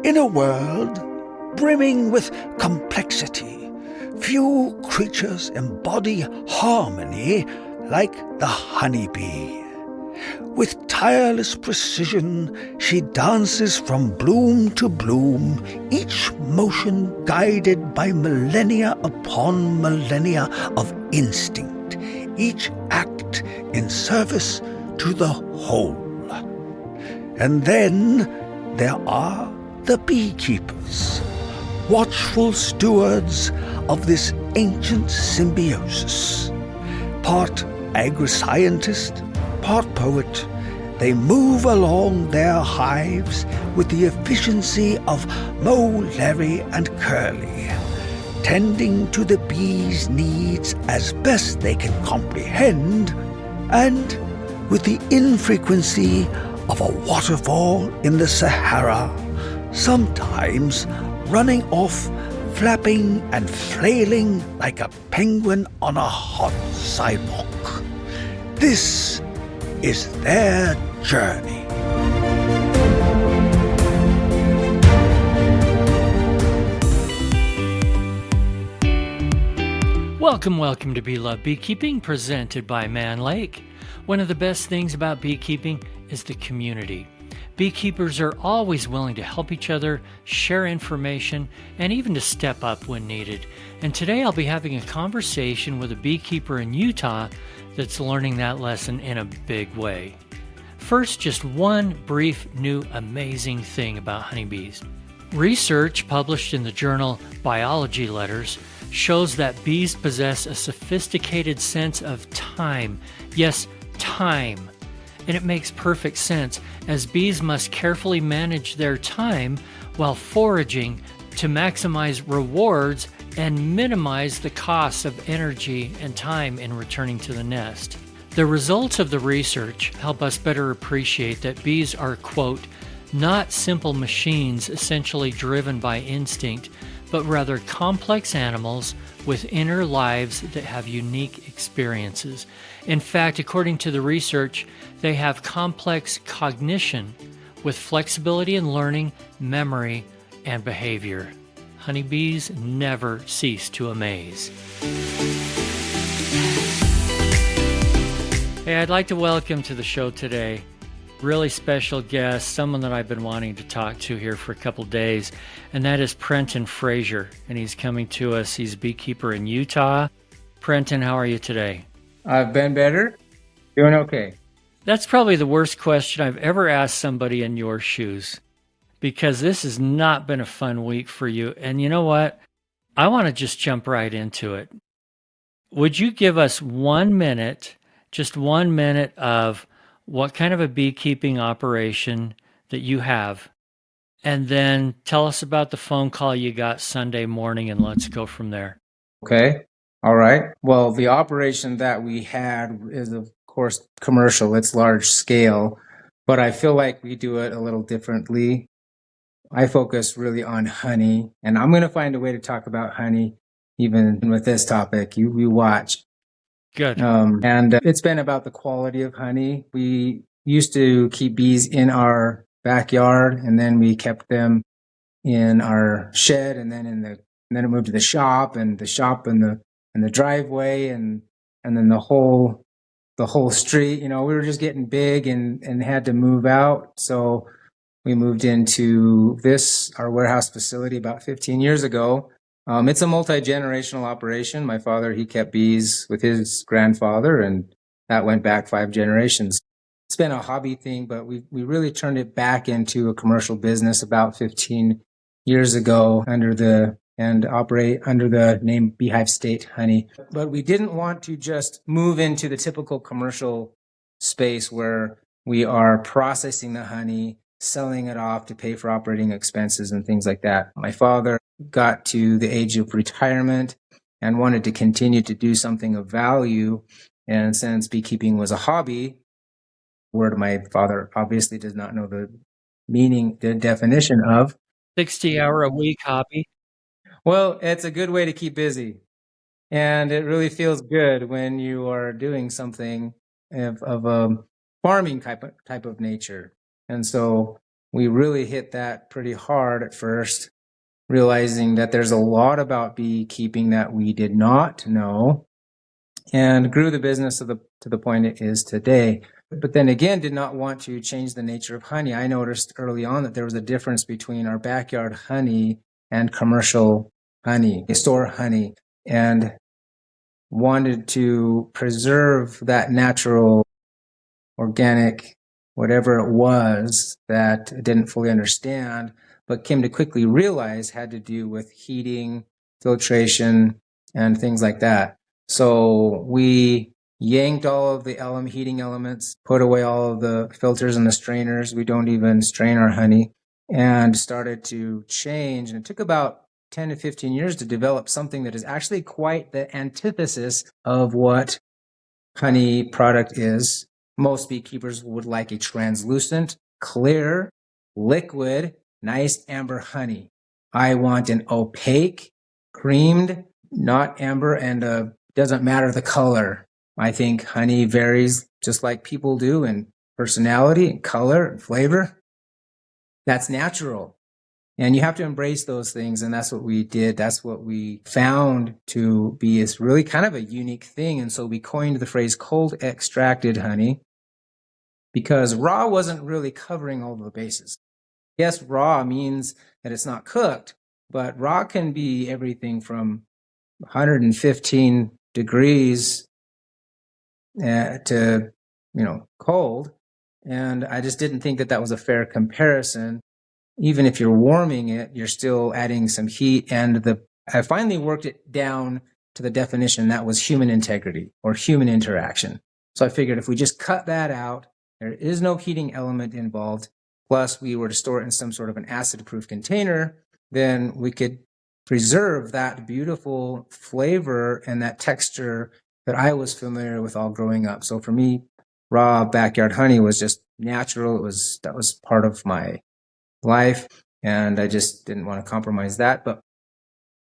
In a world brimming with complexity, few creatures embody harmony like the honeybee. With tireless precision, she dances from bloom to bloom, each motion guided by millennia upon millennia of instinct, each act in service to the whole. And then there are the beekeepers, watchful stewards of this ancient symbiosis. Part agri-scientist, part poet, they move along their hives with the efficiency of Moe, Larry, and Curly, tending to the bees' needs as best they can comprehend, and with the infrequency of a waterfall in the Sahara, sometimes running off, flapping and flailing like a penguin on a hot sidewalk. This is their journey. Welcome to Be Love Beekeeping, presented by Mann. One of the best things about beekeeping is the community. Beekeepers are always willing to help each other, share information, and even to step up when needed. And today I'll be having a conversation with a beekeeper in Utah that's learning that lesson in a big way. First, just one brief new amazing thing about honeybees. Research published in the journal Biology Letters shows that bees possess a sophisticated sense of time. Yes, time. And it makes perfect sense, as bees must carefully manage their time while foraging to maximize rewards and minimize the costs of energy and time in returning to the nest. The results of the research help us better appreciate that bees are, quote, not simple machines essentially driven by instinct, but rather complex animals with inner lives that have unique experiences. In fact, according to the research, they have complex cognition with flexibility in learning, memory, and behavior. Honeybees never cease to amaze. Hey, I'd like to welcome to the show today really special guest, someone that I've been wanting to talk to here for a couple days, and that is Prenten Frazier, and he's coming to us. He's a beekeeper in Utah. Prenten, how are you today? I've been better. Doing okay. That's probably the worst question I've ever asked somebody in your shoes, because this has not been a fun week for you. And you know what? I want to just jump right into it. Would you give us 1 minute, just 1 minute of what kind of a beekeeping operation that you have, and then tell us about the phone call you got Sunday morning, and let's go from there. Okay. All right. Well, the operation that we had is, of course, commercial. It's large scale, but I feel like we do it a little differently. I focus really on honey, and I'm going to find a way to talk about honey even with this topic. You watch. Good. And it's been about the quality of honey. We used to keep bees in our backyard, and then we kept them in our shed, and then then it moved to the shop and the driveway, and then the whole street. We were just getting big and had to move out. So we moved into our warehouse facility about 15 years ago. It's a multi-generational operation. My father, he kept bees with his grandfather, and that went back 5 generations. It's been a hobby thing, but we really turned it back into a commercial business about 15 years ago and operate under the name Beehive State Honey. But we didn't want to just move into the typical commercial space where we are processing the honey, selling it off to pay for operating expenses and things like that. My father got to the age of retirement and wanted to continue to do something of value. And since beekeeping was a hobby, word my father obviously does not know the definition of. 60-hour-a-week hobby. Well, it's a good way to keep busy. And it really feels good when you are doing something of a farming type of nature. And so we really hit that pretty hard at first, realizing that there's a lot about beekeeping that we did not know, and grew the business to the point it is today. But then again, did not want to change the nature of honey. I noticed early on that there was a difference between our backyard honey and commercial honey, store honey, and wanted to preserve that natural, organic, whatever it was that I didn't fully understand, but came to quickly realize had to do with heating, filtration, and things like that. So we yanked all of the heating elements, put away all of the filters and the strainers. We don't even strain our honey, and started to change. And it took about 10 to 15 years to develop something that is actually quite the antithesis of what honey product is. Most beekeepers would like a translucent, clear, liquid, nice amber honey. I want an opaque, creamed, not amber, and doesn't matter the color. I think honey varies just like people do in personality and color and flavor. That's natural. And you have to embrace those things, and that's what we did. That's what we found to be is really kind of a unique thing. And so we coined the phrase cold extracted honey, because raw wasn't really covering all the bases. Yes, raw means that it's not cooked, but raw can be everything from 115 degrees to, cold. And I just didn't think that was a fair comparison. Even if you're warming it, you're still adding some heat. And I finally worked it down to the definition that was human integrity or human interaction. So I figured if we just cut that out, there is no heating element involved. Plus, we were to store it in some sort of an acid-proof container, then we could preserve that beautiful flavor and that texture that I was familiar with all growing up. So for me, raw backyard honey was just natural. That was part of my life, and I just didn't want to compromise that. But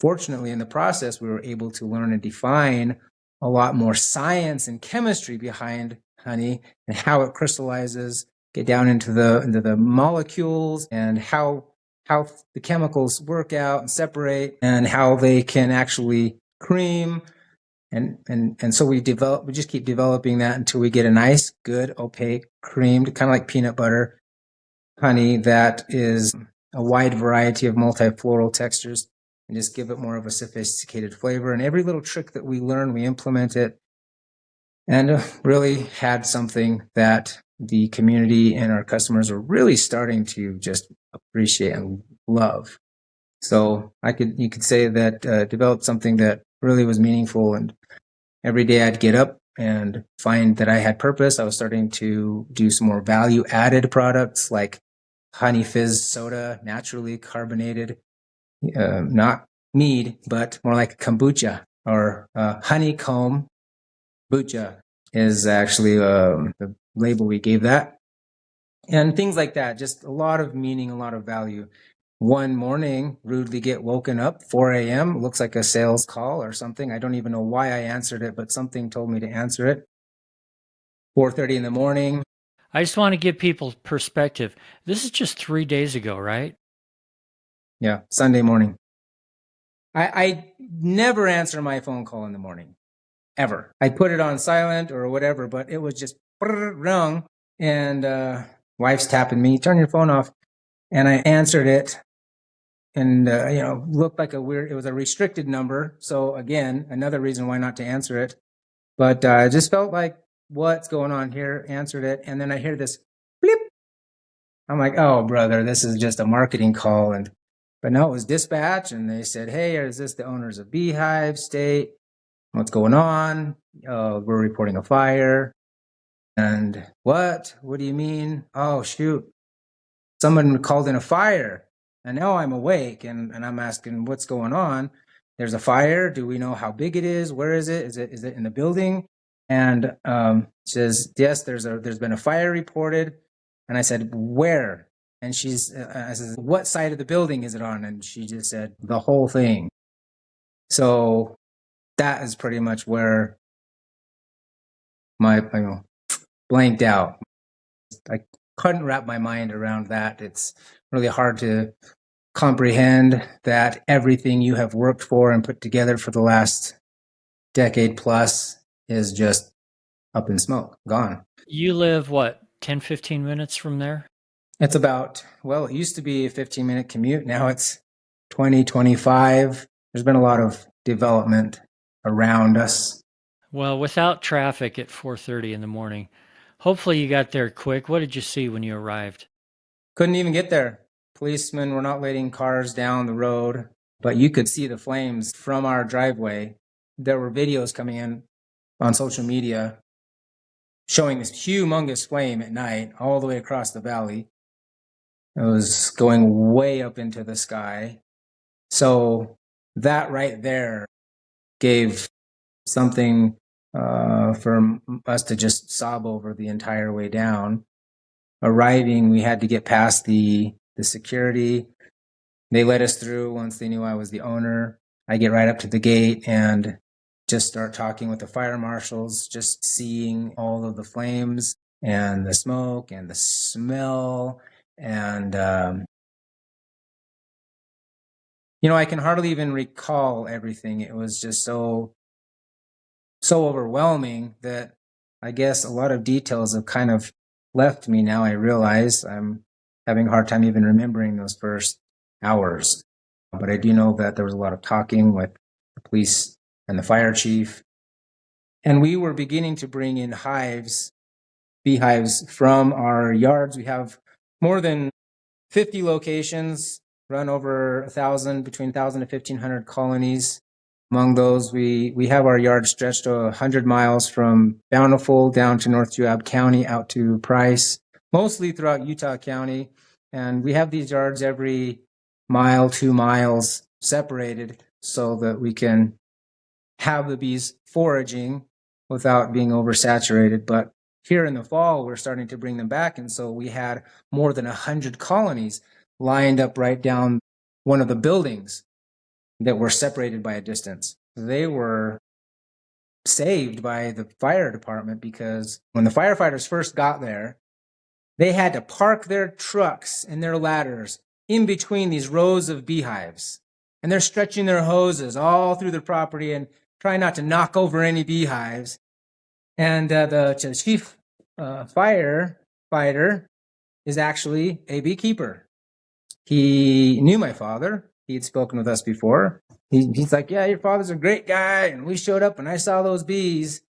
fortunately, in the process, we were able to learn and define a lot more science and chemistry behind honey and how it crystallizes, get down into the molecules and how the chemicals work out and separate, and how they can actually cream. And so we just keep developing that until we get a nice, good, opaque, creamed, kind of like peanut butter honey that is a wide variety of multifloral textures, and just give it more of a sophisticated flavor. And every little trick that we learn, we implement it, and really had something that the community and our customers are really starting to just appreciate and love. So you could say that developed something that really was meaningful. And every day I'd get up and find that I had purpose. I was starting to do some more value-added products like honey fizz soda, naturally carbonated, not mead, but more like kombucha, or honeycomb kombucha is actually the label we gave that. And things like that, just a lot of meaning, a lot of value. One morning, rudely get woken up, 4 a.m., looks like a sales call or something. I don't even know why I answered it, but something told me to answer it. 4:30 in the morning. I just want to give people perspective. This is just 3 days ago, right? Yeah, Sunday morning. I never answer my phone call in the morning, ever. I put it on silent or whatever, but it was just rung, and wife's tapping me, turn your phone off. And I answered it, and looked like it was a restricted number. So again, another reason why not to answer it. But I just felt like, what's going on here? Answered it, and then I hear this blip. I'm like, oh, brother, this is just a marketing call. But no, it was dispatch, and they said, hey, is this the owners of Beehive State? What's going on? We're reporting a fire. And what? What do you mean? Oh, shoot. Someone called in a fire. And now I'm awake, and I'm asking, what's going on? There's a fire. Do we know how big it is? Where is it? Is it in the building? And says, yes, there's been a fire reported. And I said, where? And I said, what side of the building is it on? And she just said, the whole thing. So that is pretty much where my blanked out. I couldn't wrap my mind around that. It's really hard to comprehend that everything you have worked for and put together for the last decade plus is just up in smoke, gone. You live, what, 10, 15 minutes from there? It's about, well, it used to be a 15-minute commute. Now it's 20, 25. There's been a lot of development around us. Well, without traffic at 4:30 in the morning. Hopefully you got there quick. What did you see when you arrived? Couldn't even get there. Policemen were not letting cars down the road, but you could see the flames from our driveway. There were videos coming in on social media showing this humongous flame at night all the way across the valley. It was going way up into the sky. So that right there gave something for us to just sob over the entire way down. Arriving, we had to get past the security. They let us through once they knew I was the owner. I get right up to the gate and just start talking with the fire marshals, just seeing all of the flames and the smoke and the smell. And, I can hardly even recall everything. It was just so overwhelming that I guess a lot of details have kind of left me now. I realize I'm having a hard time even remembering those first hours. But I do know that there was a lot of talking with the police and the fire chief. And we were beginning to bring in beehives from our yards. We have more than 50 locations, run over 1,000, between 1,000 and 1,500 colonies. Among those, we have our yard stretched 100 miles from Bountiful down to North Juab County out to Price, mostly throughout Utah County. And we have these yards every mile, 2 miles separated so that we can have the bees foraging without being oversaturated. But here in the fall, we're starting to bring them back. And so we had more than 100 colonies lined up right down one of the buildings that were separated by a distance. They were saved by the fire department because when the firefighters first got there, they had to park their trucks and their ladders in between these rows of beehives. And they're stretching their hoses all through the property and trying not to knock over any beehives. And the chief firefighter is actually a beekeeper. He knew my father. He had spoken with us before. He's like, yeah, your father's a great guy. And we showed up and I saw those bees.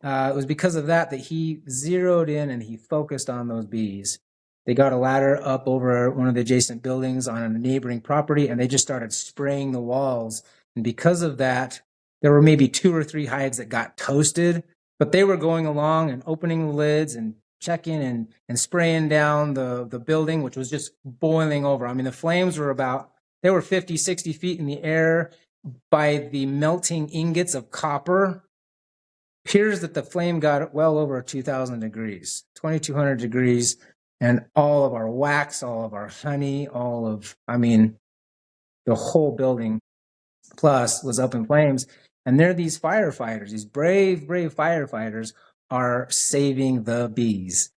It was because of that he zeroed in and he focused on those bees. They got a ladder up over one of the adjacent buildings on a neighboring property and they just started spraying the walls. And because of that, there were maybe 2 or 3 hives that got toasted, but they were going along and opening the lids and checking and spraying down the building, which was just boiling over. I mean, the flames were they were 50, 60 feet in the air. By the melting ingots of copper, appears that the flame got well over 2,000 degrees, 2,200 degrees, and all of our wax, all of our honey, the whole building plus was up in flames. And there these firefighters, these brave, brave firefighters are saving the bees.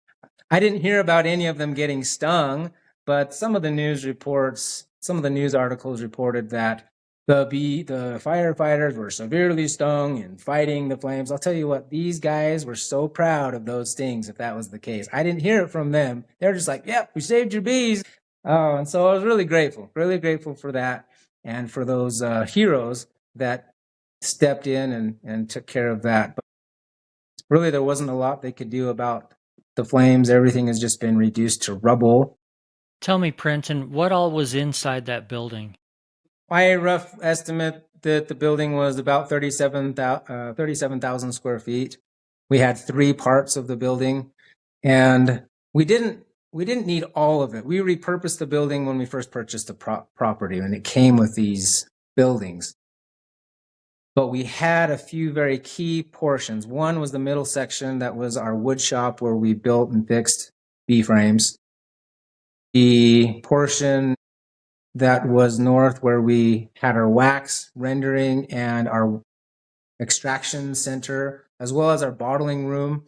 I didn't hear about any of them getting stung, but some of the news articles reported that the firefighters were severely stung and fighting the flames. I'll tell you what, these guys were so proud of those stings if that was the case. I didn't hear it from them. They're just like, yep, we saved your bees. Oh, and so I was really grateful for that and for those heroes that stepped in and took care of that. But really, there wasn't a lot they could do about the flames. Everything has just been reduced to rubble. Tell me, Prenten, what all was inside that building? My rough estimate that the building was about 37,000 square feet. We had 3 parts of the building, and we didn't need all of it. We repurposed the building when we first purchased the property, and it came with these buildings. But we had a few very key portions. One was the middle section that was our wood shop where we built and fixed bee frames. The portion that was north where we had our wax rendering and our extraction center, as well as our bottling room.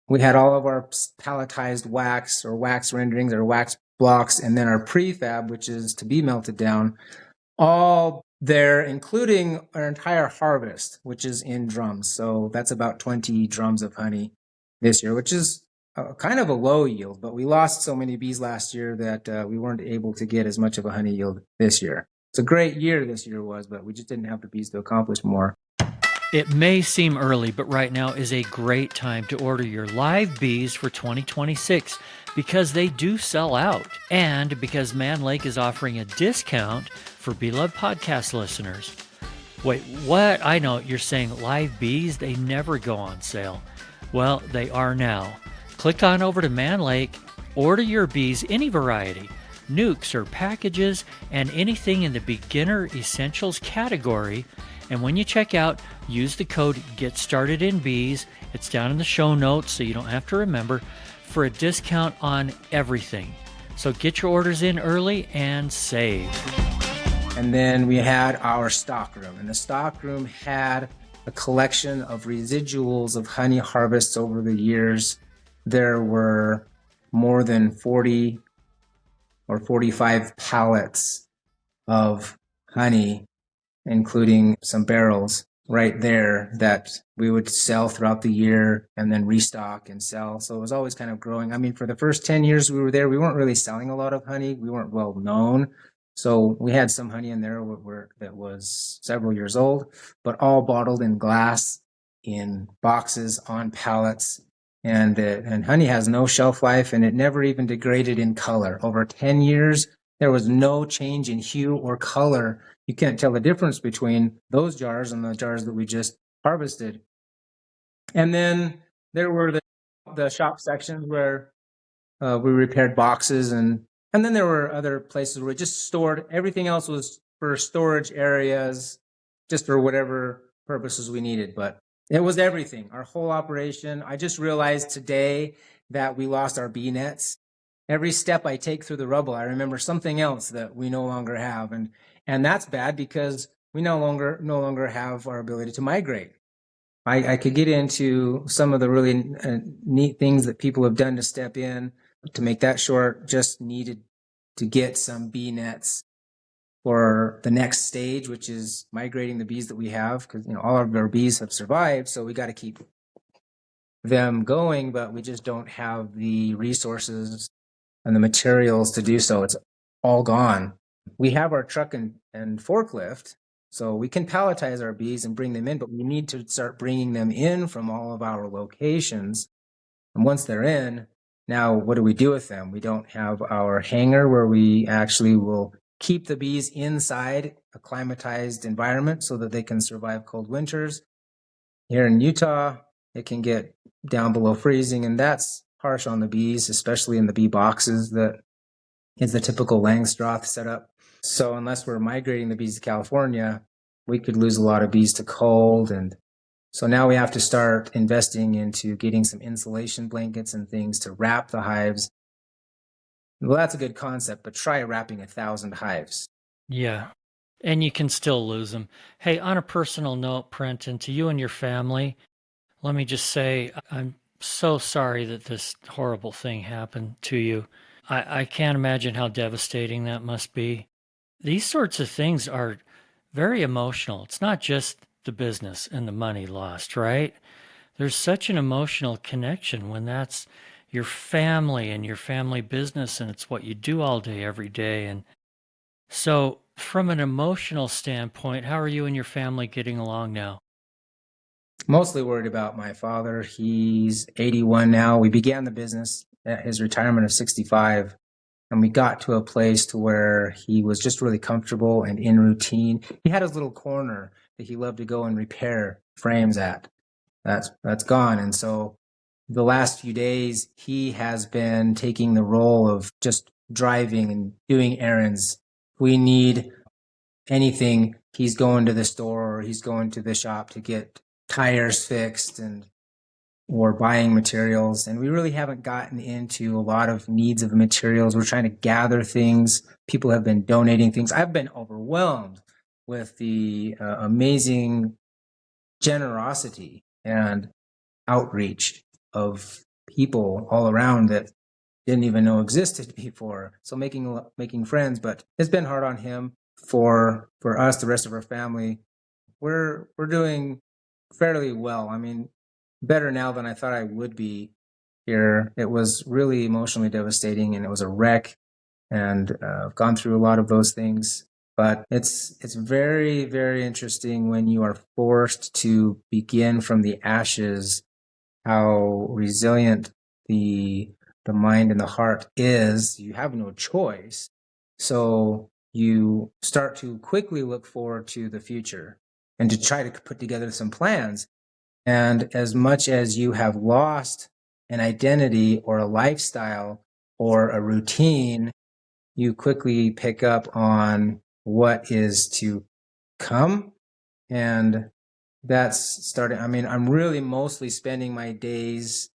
We had all of our palletized wax or wax renderings or wax blocks, and then our prefab, which is to be melted down, all there, including our entire harvest, which is in drums. So that's about 20 drums of honey this year, which is kind of a low yield, but we lost so many bees last year that we weren't able to get as much of a honey yield this year. It's a great year this year was, but we just didn't have the bees to accomplish more. It may seem early, but right now is a great time to order your live bees for 2026 because they do sell out, and because Mann Lake is offering a discount for Be Love podcast listeners. Wait, what? I know you're saying live bees, they never go on sale. Well, they are now. Click on over to Mann Lake, order your bees any variety, nukes or packages, and anything in the beginner essentials category. And when you check out, use the code GETSTARTEDINBEES. It's down in the show notes, so you don't have to remember, for a discount on everything. So get your orders in early and save. And then we had our stock room, and the stock room had a collection of residuals of honey harvests over the years. There were more than 40 or 45 pallets of honey, including some barrels right there that we would sell throughout the year and then restock and sell. So it was always kind of growing. I mean, for the first 10 years we were there, we weren't really selling a lot of honey. We weren't well known. So we had some honey in there that was several years old, but all bottled in glass, in boxes, on pallets. And honey has no shelf life, and it never even degraded in color. Over 10 years, there was no change in hue or color. You can't tell the difference between those jars and the jars that we just harvested. And then there were the shop sections where we repaired boxes, and then there were other places where we just stored. Everything else was for storage areas, just for whatever purposes we needed. But it was everything, our whole operation. I just realized today that we lost our bee nets. Every step I take through the rubble, I remember something else that we no longer have. And that's bad because we no longer have our ability to migrate. I could get into some of the really neat things that people have done to step in. To make that short, just needed to get some bee nets for the next stage, which is migrating the bees that we have, because all of our bees have survived, so we got to keep them going, but we just don't have the resources and the materials to do so. It's all gone. We have our truck and forklift, so we can palletize our bees and bring them in, but we need to start bringing them in from all of our locations. And once they're in, now what do we do with them? We don't have our hangar where we actually will keep the bees inside a climatized environment so that they can survive cold winters. Here in Utah, it can get down below freezing, and that's harsh on the bees, especially in the bee boxes that is the typical Langstroth setup. So unless we're migrating the bees to California, we could lose a lot of bees to cold. And so now we have to start investing into getting some insulation blankets and things to wrap the hives. Well, that's a good concept, but try wrapping 1,000 hives. Yeah, and you can still lose them. Hey, on a personal note, Prenten, to you and your family, let me just say I'm so sorry that this horrible thing happened to you. I can't imagine how devastating that must be. These sorts of things are very emotional. It's not just the business and the money lost, right? There's such an emotional connection when that's your family and your family business, and it's what you do all day, every day. And so, from an emotional standpoint, how are you and your family getting along now? Mostly worried about my father. He's 81 now. We began the business at his retirement of 65, and we got to a place to where he was just really comfortable and in routine. He had his little corner that he loved to go and repair frames at. That's gone. And so the last few days, he has been taking the role of just driving and doing errands. We need anything, he's going to the store or he's going to the shop to get tires fixed or buying materials. And we really haven't gotten into a lot of needs of materials. We're trying to gather things. People have been donating things. I've been overwhelmed with the amazing generosity and outreach of people all around that didn't even know existed before. So making friends, but it's been hard on him. For us, the rest of our family, we're doing fairly well. I mean, better now than I thought I would be here. It was really emotionally devastating, and it was a wreck. And I've gone through a lot of those things. But it's very, very interesting when you are forced to begin from the ashes, how resilient the mind and the heart is. You have no choice. So you start to quickly look forward to the future and to try to put together some plans. And as much as you have lost an identity or a lifestyle or a routine, you quickly pick up on what is to come. And that's starting. I mean, I'm really mostly spending my days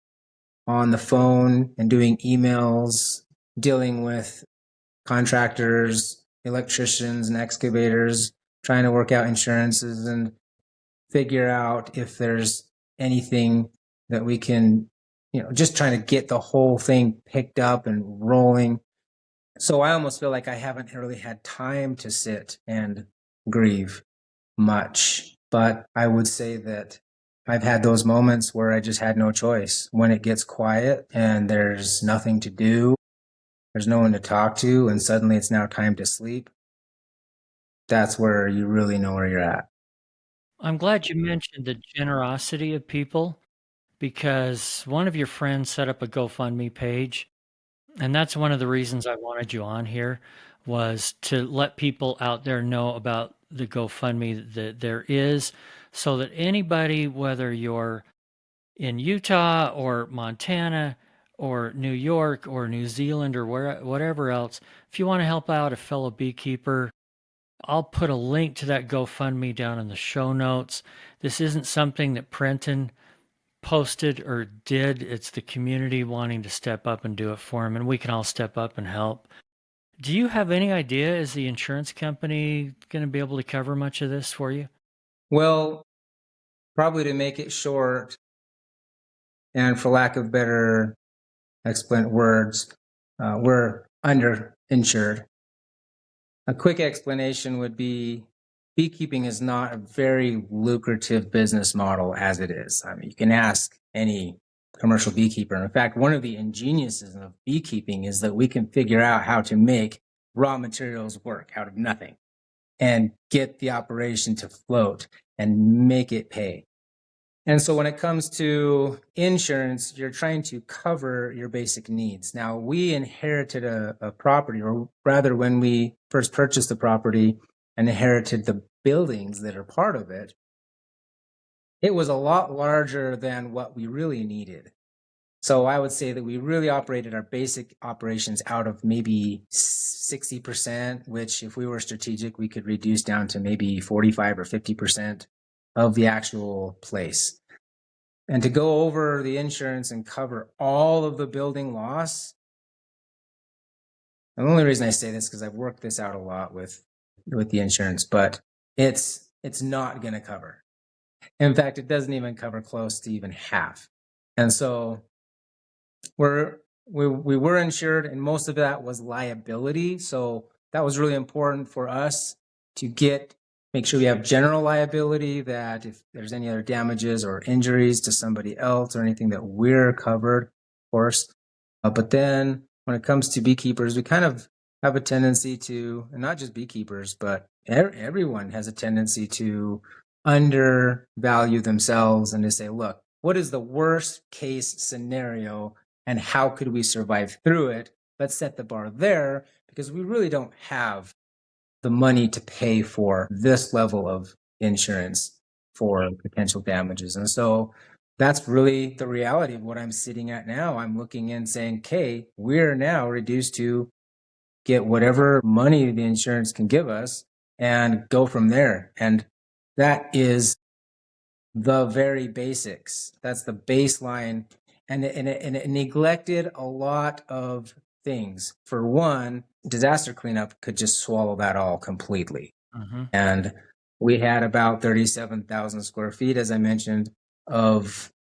on the phone and doing emails, dealing with contractors, electricians, and excavators, trying to work out insurances and figure out if there's anything that we can, just trying to get the whole thing picked up and rolling. So I almost feel like I haven't really had time to sit and grieve much. But I would say that I've had those moments where I just had no choice. When it gets quiet and there's nothing to do, there's no one to talk to, and suddenly it's now time to sleep. That's where you really know where you're at. I'm glad you mentioned the generosity of people, because one of your friends set up a GoFundMe page, and that's one of the reasons I wanted you on here, was to let people out there know about the GoFundMe that there is, so that anybody, whether you're in Utah or Montana or New York or New Zealand or whatever else, if you want to help out a fellow beekeeper, I'll put a link to that GoFundMe down in the show notes. This isn't something that Prenten posted or did. It's the community wanting to step up and do it for him, and we can all step up and help. Do you have any idea, is the insurance company going to be able to cover much of this for you? Well, probably to make it short, and for lack of better explain words, we're underinsured. A quick explanation would be beekeeping is not a very lucrative business model as it is. I mean, you can ask any commercial beekeeper. In fact, one of the ingeniouses of beekeeping is that we can figure out how to make raw materials work out of nothing and get the operation to float and make it pay. And so when it comes to insurance, you're trying to cover your basic needs. Now, we inherited a property, or rather, when we first purchased the property and inherited the buildings that are part of it, it was a lot larger than what we really needed. So I would say that we really operated our basic operations out of maybe 60%, which if we were strategic, we could reduce down to maybe 45 or 50% of the actual place. And to go over the insurance and cover all of the building loss. And the only reason I say this is because I've worked this out a lot with the insurance, but it's not going to cover. In fact, it doesn't even cover close to even half. And so we were insured, and most of that was liability. So that was really important for us to make sure we have general liability, that if there's any other damages or injuries to somebody else or anything, that we're covered, of course. But then when it comes to beekeepers, we kind of have a tendency to, and not just beekeepers, but everyone has a tendency to undervalue themselves and to say, look, what is the worst case scenario and how could we survive through it? Let's set the bar there, because we really don't have the money to pay for this level of insurance for potential damages. And so that's really the reality of what I'm sitting at now. I'm looking in saying, okay, we're now reduced to get whatever money the insurance can give us and go from there. And that is the very basics. That's the baseline. And it neglected a lot of things. For one, disaster cleanup could just swallow that all completely. Mm-hmm. And we had about 37,000 square feet, as I mentioned, of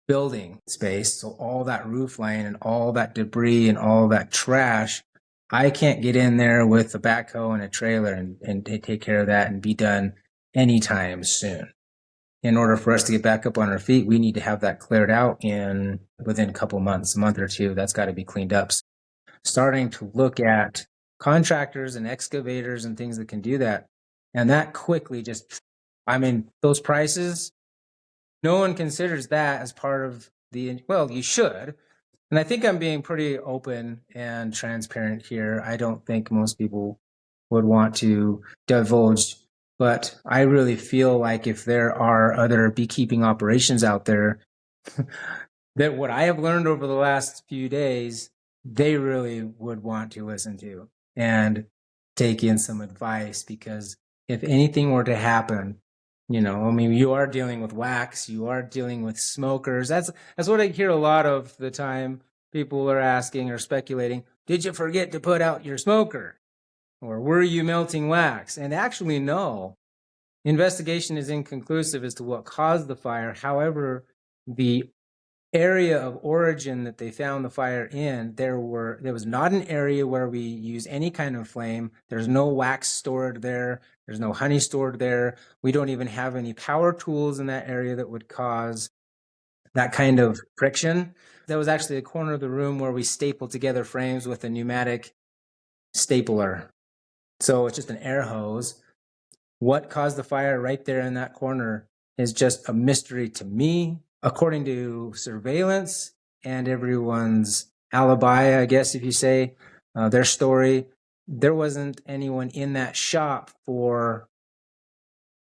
building space. So all that roof line and all that debris and all that trash, I can't get in there with a backhoe and a trailer and take care of that and be done anytime soon. In order for us to get back up on our feet, we need to have that cleared out within a couple months, a month or two. That's got to be cleaned up. Starting to look at contractors and excavators and things that can do that. And that quickly those prices, no one considers that as part of well, you should. And I think I'm being pretty open and transparent here. I don't think most people would want to divulge, but I really feel like if there are other beekeeping operations out there that what I have learned over the last few days, they really would want to listen to and take in some advice, because if anything were to happen, you are dealing with wax, you are dealing with smokers. That's what I hear a lot of the time. People are asking or speculating, did you forget to put out your smoker? Or were you melting wax? And actually, no. Investigation is inconclusive as to what caused the fire. However, the area of origin that they found the fire in, there was not an area where we use any kind of flame. There's no wax stored there. There's no honey stored there. We don't even have any power tools in that area that would cause that kind of friction. That was actually a corner of the room where we stapled together frames with a pneumatic stapler. So it's just an air hose. What caused the fire right there in that corner is just a mystery to me. According to surveillance and everyone's alibi, I guess if you say, their story, there wasn't anyone in that shop for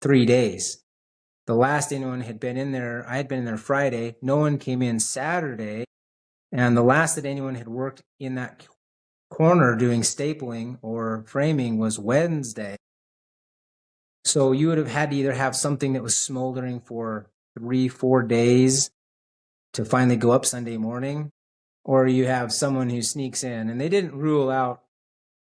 3 days. The last anyone had been in there, I had been in there Friday. No one came in Saturday. And the last that anyone had worked in that corner doing stapling or framing was Wednesday. So you would have had to either have something that was smoldering for 3-4 days to finally go up Sunday morning, or you have someone who sneaks in. And they didn't rule out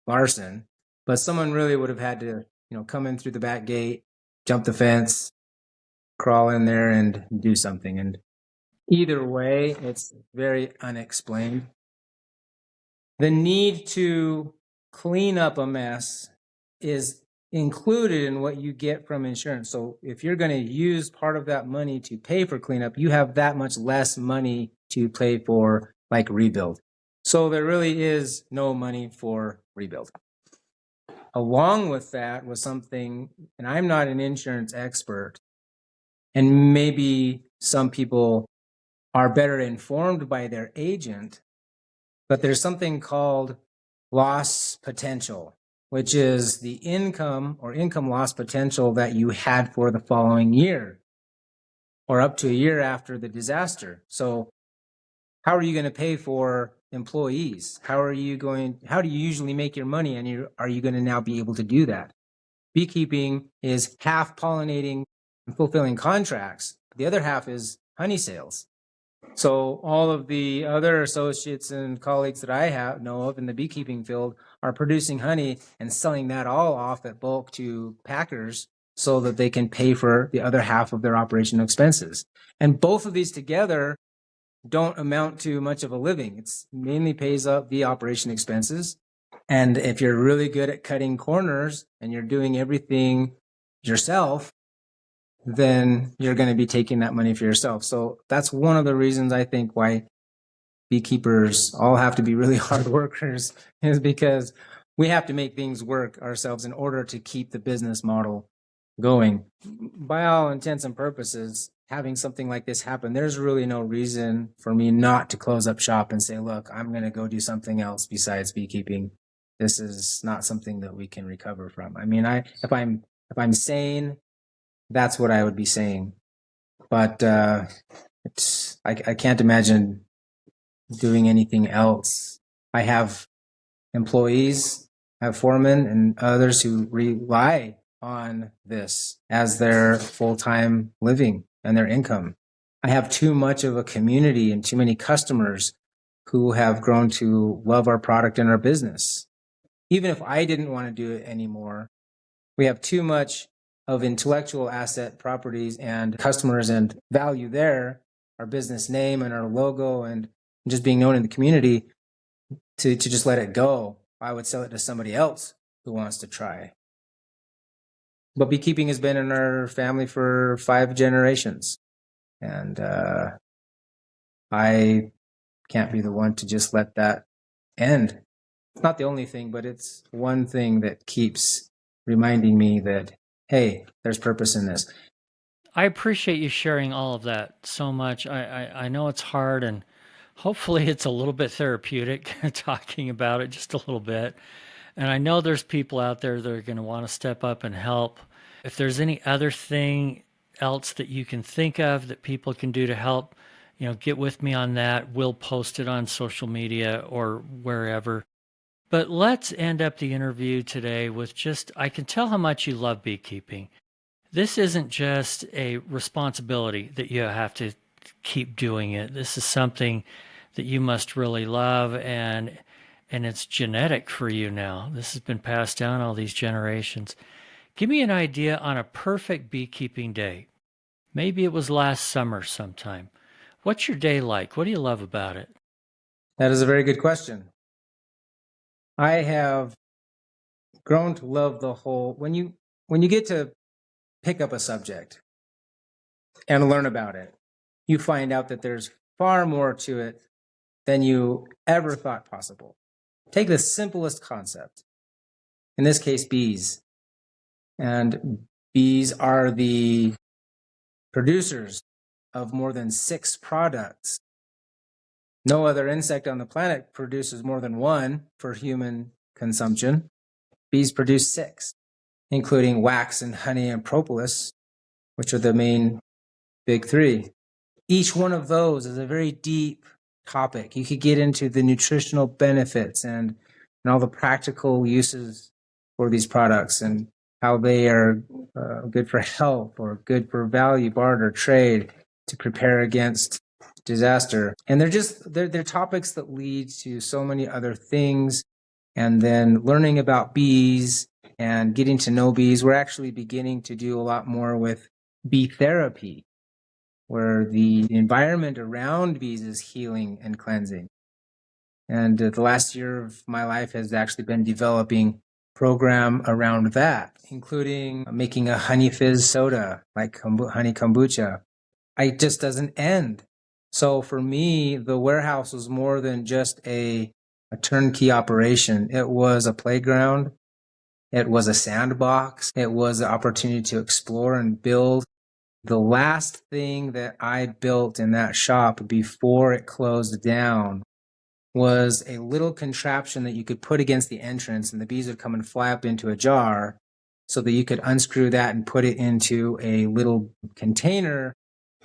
arson, but someone really would have had to, come in through the back gate, jump the fence, crawl in there and do something. And either way, it's very unexplained. The need to clean up a mess is included in what you get from insurance. So if you're going to use part of that money to pay for cleanup, you have that much less money to pay for like rebuild. So there really is no money for rebuild. Along with that was something, and I'm not an insurance expert, and maybe some people are better informed by their agent, but there's something called loss potential, which is the income or income loss potential that you had for the following year or up to a year after the disaster. So how are you going to pay for employees? How do you usually make your money? And are you going to now be able to do that? Beekeeping is half pollinating and fulfilling contracts. The other half is honey sales. So all of the other associates and colleagues that I know of in the beekeeping field are producing honey and selling that all off at bulk to packers so that they can pay for the other half of their operational expenses. And both of these together don't amount to much of a living. It's mainly pays up the operation expenses. And if you're really good at cutting corners and you're doing everything yourself, then you're going to be taking that money for yourself. So that's one of the reasons I think why beekeepers all have to be really hard workers, is because we have to make things work ourselves in order to keep the business model going. By all intents and purposes, having something like this happen, there's really no reason for me not to close up shop and say, look, I'm going to go do something else besides beekeeping. This is not something that we can recover from. I mean, if I'm sane, that's what I would be saying. But I can't imagine doing anything else. I have employees, I have foremen and others who rely on this as their full-time living and their income. I have too much of a community and too many customers who have grown to love our product and our business. Even if I didn't want to do it anymore, we have too much of intellectual asset properties and customers and value there business name and our logo and just being known in the community to just let it go. I would sell it to somebody else who wants to try. But beekeeping has been in our family for 5 generations. And I can't be the one to just let that end. It's not the only thing, but it's one thing that keeps reminding me that, hey, there's purpose in this. I appreciate you sharing all of that so much. I know it's hard, and hopefully it's a little bit therapeutic talking about it just a little bit. And I know there's people out there that are going to want to step up and help. If there's any other thing else that you can think of that people can do to help, get with me on that. We'll post it on social media or wherever. But let's end up the interview today with I can tell how much you love beekeeping. This isn't just a responsibility that you have to keep doing it. This is something that you must really love, and it's genetic for you now. This has been passed down all these generations. Give me an idea on a perfect beekeeping day. Maybe it was last summer sometime. What's your day like? What do you love about it? That is a very good question. I have grown to love the whole, when you get to pick up a subject and learn about it, you find out that there's far more to it than you ever thought possible. Take the simplest concept, in this case, bees. And bees are the producers of more than 6 products. No other insect on the planet produces more than 1 for human consumption. Bees produce 6, including wax and honey and propolis, which are the main big 3. Each one of those is a very deep topic. You could get into the nutritional benefits and all the practical uses for these products and how they are good for health or good for value, barter, trade, to prepare against disaster. And they're topics that lead to so many other things. And then learning about bees and getting to know bees, we're actually beginning to do a lot more with bee therapy, where the environment around bees is healing and cleansing. And the last year of my life has actually been developing program around that, including making a honey fizz soda, like honey kombucha. It just doesn't end. So for me, the warehouse was more than just a turnkey operation. It was a playground. It was a sandbox. It was the opportunity to explore and build. The last thing that I built in that shop before it closed down was a little contraption that you could put against the entrance, and the bees would come and fly up into a jar so that you could unscrew that and put it into a little container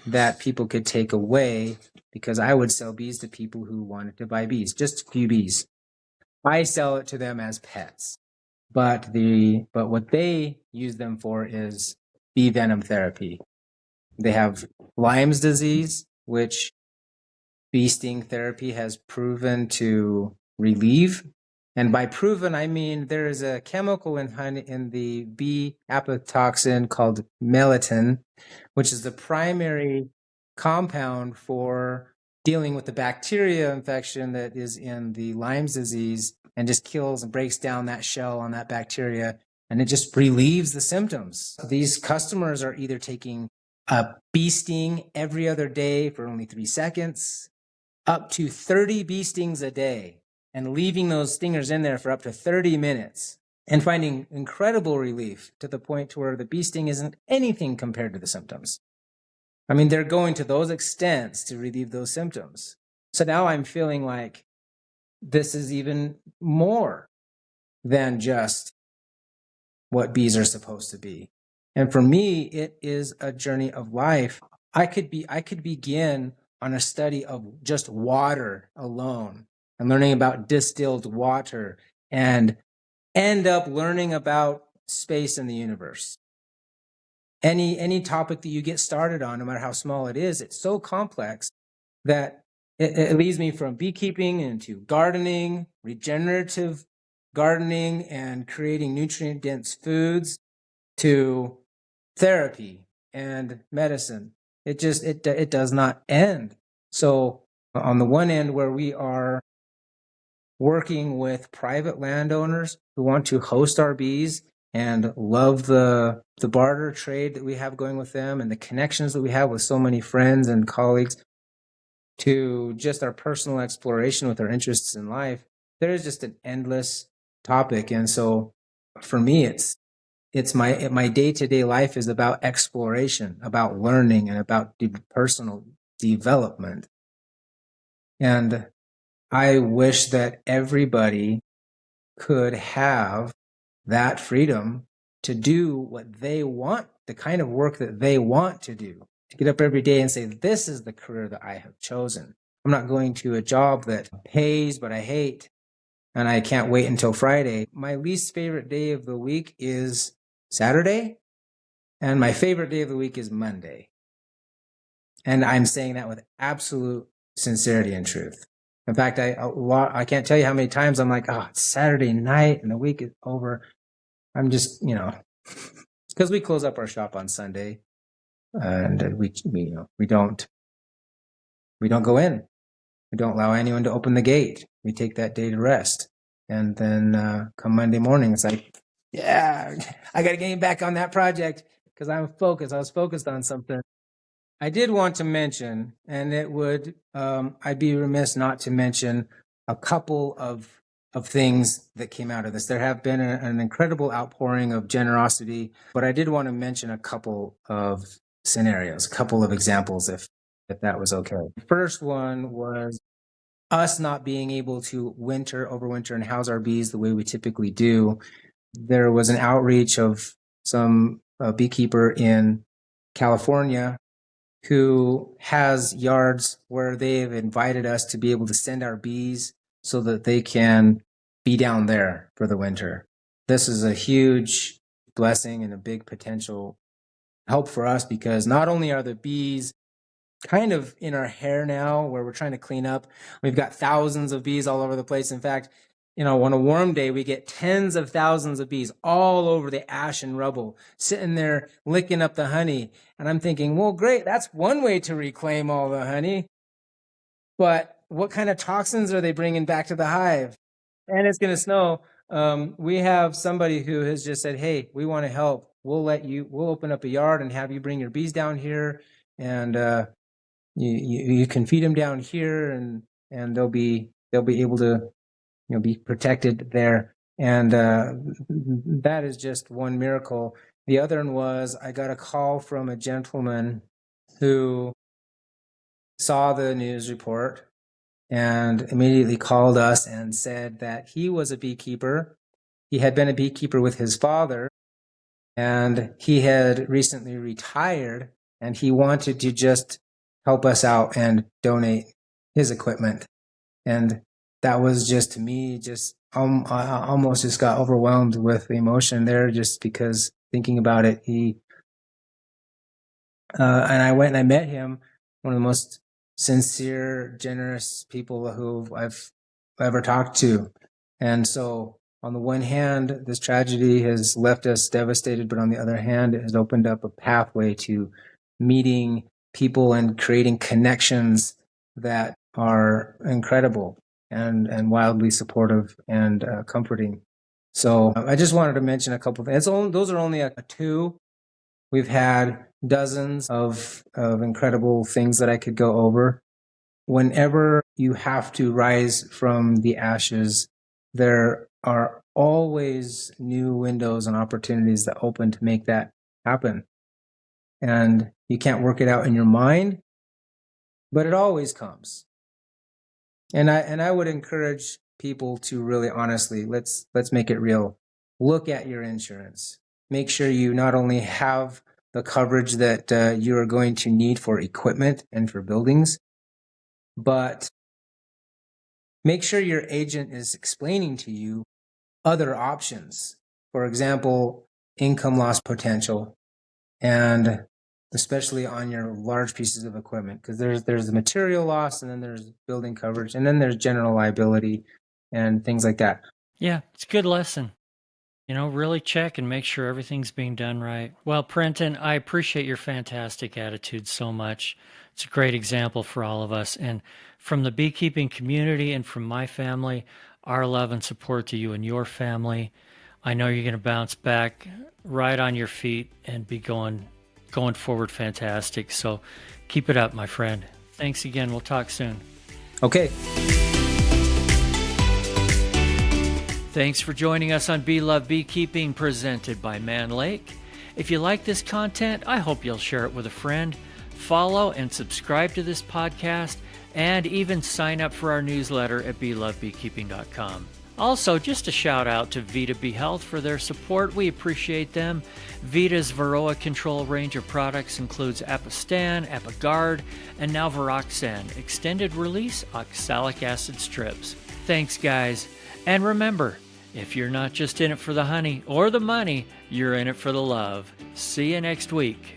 that people could take away, because I would sell bees to people who wanted to buy bees, just a few bees. I sell it to them as pets, but what they use them for is bee venom therapy. They have Lyme's disease, which bee sting therapy has proven to relieve. And by proven, I mean there is a chemical in the bee apoptoxin called melatonin, which is the primary compound for dealing with the bacteria infection that is in the Lyme's disease, and just kills and breaks down that shell on that bacteria, and it just relieves the symptoms. These customers are either taking a bee sting every other day for only 3 seconds, up to 30 bee stings a day, and leaving those stingers in there for up to 30 minutes and finding incredible relief to the point to where the bee sting isn't anything compared to the symptoms. I mean, they're going to those extents to relieve those symptoms. So now I'm feeling like this is even more than just what bees are supposed to be. And for me, it is a journey of life. I could begin on a study of just water alone and learning about distilled water, and end up learning about space and the universe. Any topic that you get started on, no matter how small it is, it's so complex that it leads me from beekeeping into gardening, regenerative gardening, and creating nutrient-dense foods, to therapy and medicine. it does not end. So on the one end, where we are working with private landowners who want to host our bees and love the barter trade that we have going with them and the connections that we have with so many friends and colleagues, to just our personal exploration with our interests in life, there is just an endless topic. And so for me, it's my day-to-day life is about exploration, about learning, and about personal development. And I wish that everybody could have that freedom to do what they want, the kind of work that they want to do, to get up every day and say, this is the career that I have chosen. I'm not going to a job that pays, but I hate, and I can't wait until Friday. My least favorite day of the week is Saturday, and my favorite day of the week is Monday. And I'm saying that with absolute sincerity and truth. In fact, I can't tell you how many times I'm like, oh, it's Saturday night and the week is over. I'm just, because we close up our shop on Sunday, and we don't go in. We don't allow anyone to open the gate. We take that day to rest, and then come Monday morning, it's like, yeah, I got to get back on that project because I'm focused. I was focused on something. I did want to mention, and I'd be remiss not to mention a couple of things that came out of this. There have been an incredible outpouring of generosity, but I did want to mention a couple of scenarios, a couple of examples, if that was okay. The first one was us not being able to overwinter and house our bees the way we typically do. There was an outreach of some beekeeper in California who has yards where they've invited us to be able to send our bees so that they can be down there for the winter. This is a huge blessing and a big potential help for us, because not only are the bees kind of in our hair now, where we're trying to clean up, we've got thousands of bees all over the place. In fact, on a warm day, we get tens of thousands of bees all over the ash and rubble, sitting there licking up the honey. And I'm thinking, well, great, that's one way to reclaim all the honey. But what kind of toxins are they bringing back to the hive? And it's going to snow. We have somebody who has just said, hey, we want to help. We'll open up a yard and have you bring your bees down here, and you can feed them down here, and they'll be able to be protected there. And that is just one miracle. The other one was, I got a call from a gentleman who saw the news report and immediately called us and said that he was a beekeeper. He had been a beekeeper with his father, and he had recently retired, and he wanted to just help us out and donate his equipment. And that was just, to me, I almost just got overwhelmed with emotion there, just because thinking about it. And I went and I met him, one of the most sincere, generous people who I've ever talked to. And so on the one hand, this tragedy has left us devastated, but on the other hand, it has opened up a pathway to meeting people and creating connections that are incredible and wildly supportive and comforting. So I just wanted to mention a couple of things. Those are only two. We've had dozens of incredible things that I could go over. Whenever you have to rise from the ashes, there are always new windows and opportunities that open to make that happen. And you can't work it out in your mind, but it always comes. And I would encourage people to really honestly, let's make it real. Look at your insurance. Make sure you not only have the coverage that you are going to need for equipment and for buildings, but make sure your agent is explaining to you other options. For example, income loss potential, and especially on your large pieces of equipment, because there's the material loss, and then there's building coverage, and then there's general liability and things like that. Yeah, it's a good lesson. Really check and make sure everything's being done right. Well, Prenten, I appreciate your fantastic attitude so much. It's a great example for all of us. And from the beekeeping community and from my family, our love and support to you and your family. I know you're going to bounce back right on your feet and be going forward fantastic. So keep it up, my friend. Thanks again. We'll talk soon. Okay. Thanks for joining us on Be Love Beekeeping, presented by Mann Lake. If you like this content, I hope you'll share it with a friend, follow and subscribe to this podcast, and even sign up for our newsletter at belovebeekeeping.com. Also, just a shout out to Vita Bee Health for their support. We appreciate them. Vita's Varroa control range of products includes Apistan, Apigard, and now Varoxan, extended release oxalic acid strips. Thanks, guys. And remember, if you're not just in it for the honey or the money, you're in it for the love. See you next week.